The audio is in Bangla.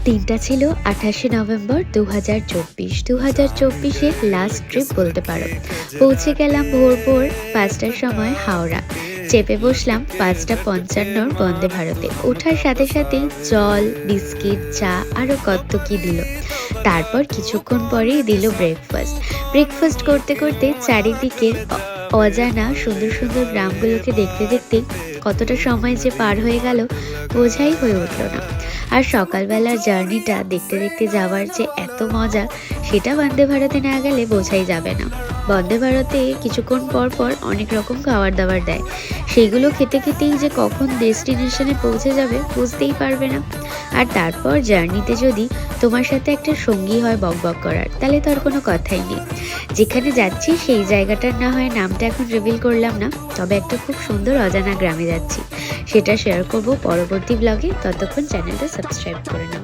দিনটা ছিল ২৮শে নভেম্বর ২০২৪ লাস্ট ট্রিপ বলতে পারো। পৌঁছে গেলাম ভোর ভোর ৫টার সময় হাওড়া। চেপে বসলাম ৫টা ৫৫ বন্দে ভারতে। ওঠার সাথে সাথেই জল, বিস্কিট, চা আরও কত কি দিল। তারপর কিছুক্ষণ পরেই দিল ব্রেকফাস্ট করতে করতে চারিদিকের অজানা সুন্দর সুন্দর গ্রামগুলোকে দেখতে দেখতে কতটা সময় যে পার হয়ে গেল বোঝাই হয়ে উঠল না। আর সকালবেলার জার্নিটা দেখতে দেখতে যাওয়ার যে এত মজা, সেটা বন্দে ভারতে না গেলে বোঝাই যাবে না। বন্দে ভারতে কিছুক্ষণ পর পর অনেক রকম খাবার দাবার দেয়, সেইগুলো খেতে খেতেই যে কখন ডেস্টিনেশনে পৌঁছে যাবে বুঝতেই পারবে না। আর তারপর জার্নিতে যদি তোমার সাথে একটা সঙ্গী হয় বকবক করার, তাহলে তো আর কোনো কথাই নেই। যেখানে যাচ্ছি সেই জায়গাটার না হয় নামটা এখন রিভিল করলাম না, তবে একটা খুব সুন্দর অজানা গ্রামে যাচ্ছি, সেটা শেয়ার করব পরবর্তী ব্লগে। ততক্ষণ চ্যানেলটা সাবস্ক্রাইব করে নাও।